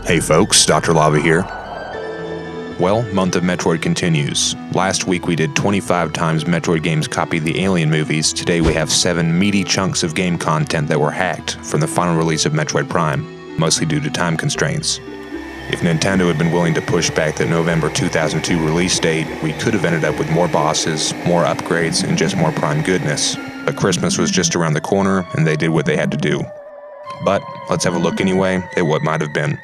Hey folks, Dr. Lava here. Well, month of Metroid continues. Last week we did 25 times Metroid games copied the Alien movies. Today we have 7 meaty chunks of game content that were hacked from the final release of Metroid Prime, mostly due to time constraints. If Nintendo had been willing to push back the November 2002 release date, we could have ended up with more bosses, more upgrades, and just more Prime goodness. But Christmas was just around the corner, and they did what they had to do. But let's have a look anyway at what might have been.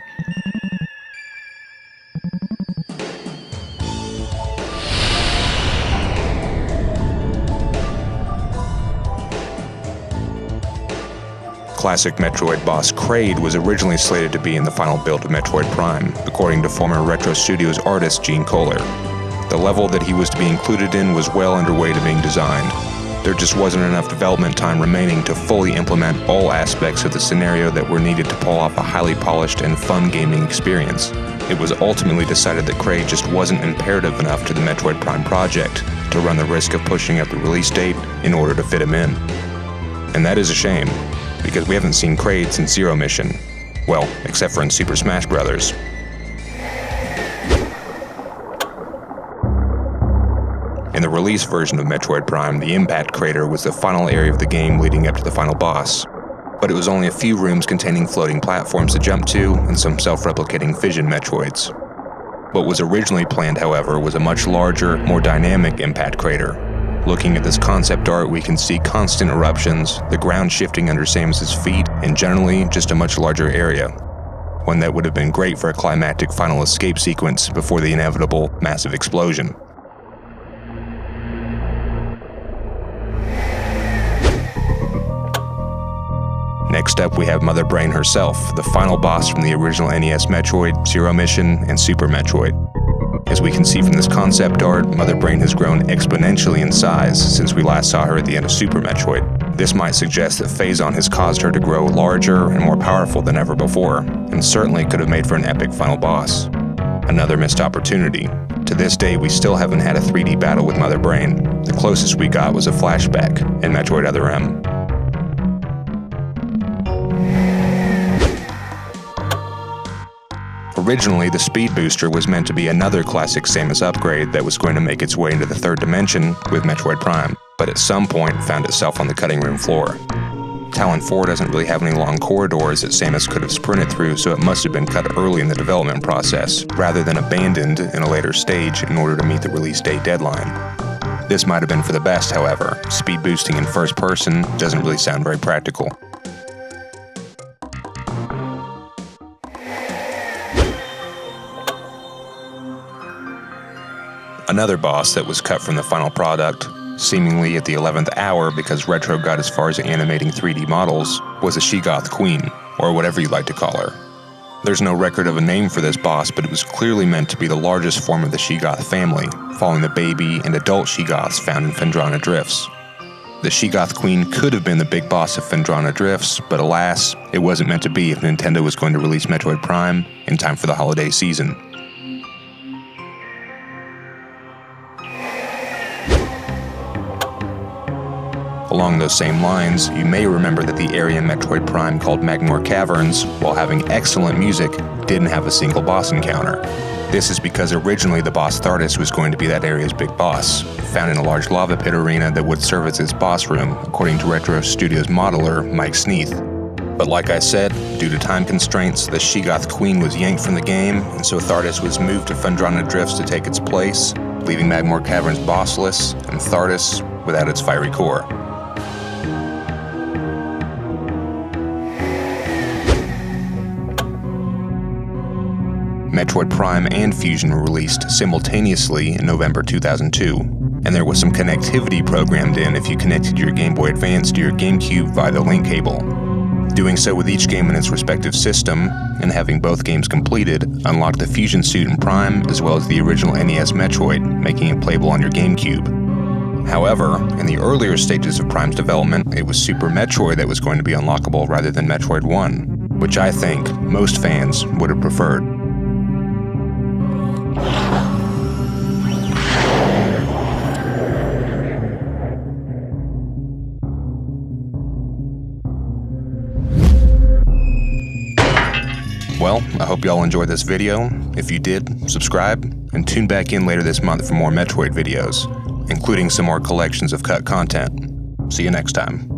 Classic Metroid boss Kraid was originally slated to be in the final build of Metroid Prime, according to former Retro Studios artist Gene Kohler. The level that he was to be included in was well underway to being designed. There just wasn't enough development time remaining to fully implement all aspects of the scenario that were needed to pull off a highly polished and fun gaming experience. It was ultimately decided that Kraid just wasn't imperative enough to the Metroid Prime project to run the risk of pushing up the release date in order to fit him in. And that is a shame, because we haven't seen Kraid since Zero Mission. Well, except for in Super Smash Bros. In the release version of Metroid Prime, the Impact Crater was the final area of the game leading up to the final boss. But it was only a few rooms containing floating platforms to jump to and some self-replicating fission Metroids. What was originally planned, however, was a much larger, more dynamic Impact Crater. Looking at this concept art, we can see constant eruptions, the ground shifting under Samus's feet, and generally just a much larger area. One that would have been great for a climactic final escape sequence before the inevitable massive explosion. Next up, we have Mother Brain herself, the final boss from the original NES Metroid, Zero Mission, and Super Metroid. As we can see from this concept art, Mother Brain has grown exponentially in size since we last saw her at the end of Super Metroid. This might suggest that Phazon has caused her to grow larger and more powerful than ever before, and certainly could have made for an epic final boss. Another missed opportunity. To this day, we still haven't had a 3D battle with Mother Brain. The closest we got was a flashback in Metroid Other M. Originally, the Speed Booster was meant to be another classic Samus upgrade that was going to make its way into the third dimension with Metroid Prime, but at some point found itself on the cutting room floor. Talon 4 doesn't really have any long corridors that Samus could have sprinted through, so it must have been cut early in the development process, rather than abandoned in a later stage in order to meet the release date deadline. This might have been for the best, however. Speed boosting in first person doesn't really sound very practical. Another boss that was cut from the final product, seemingly at the 11th hour because Retro got as far as animating 3D models, was a Goth Queen, or whatever you like to call her. There's no record of a name for this boss, but it was clearly meant to be the largest form of the Goth family, following the baby and adult Goths found in Phendrana Drifts. The Goth Queen could have been the big boss of Phendrana Drifts, but alas, it wasn't meant to be if Nintendo was going to release Metroid Prime in time for the holiday season. Along those same lines, you may remember that the area in Metroid Prime called Magmore Caverns, while having excellent music, didn't have a single boss encounter. This is because originally the boss Thardus was going to be that area's big boss, found in a large lava pit arena that would serve as its boss room, according to Retro Studios modeler Mike Sneath. But like I said, due to time constraints, the Goth Queen was yanked from the game, and so Thardus was moved to Phendrana Drifts to take its place, leaving Magmore Caverns bossless and Thardus without its fiery core. Metroid Prime and Fusion were released simultaneously in November 2002, and there was some connectivity programmed in if you connected your Game Boy Advance to your GameCube via the link cable. Doing so with each game in its respective system, and having both games completed, unlocked the Fusion suit in Prime as well as the original NES Metroid, making it playable on your GameCube. However, in the earlier stages of Prime's development, it was Super Metroid that was going to be unlockable rather than Metroid 1, which I think most fans would have preferred. Well, I hope y'all enjoyed this video. If you did, subscribe, and tune back in later this month for more Metroid videos, including some more collections of cut content. See you next time.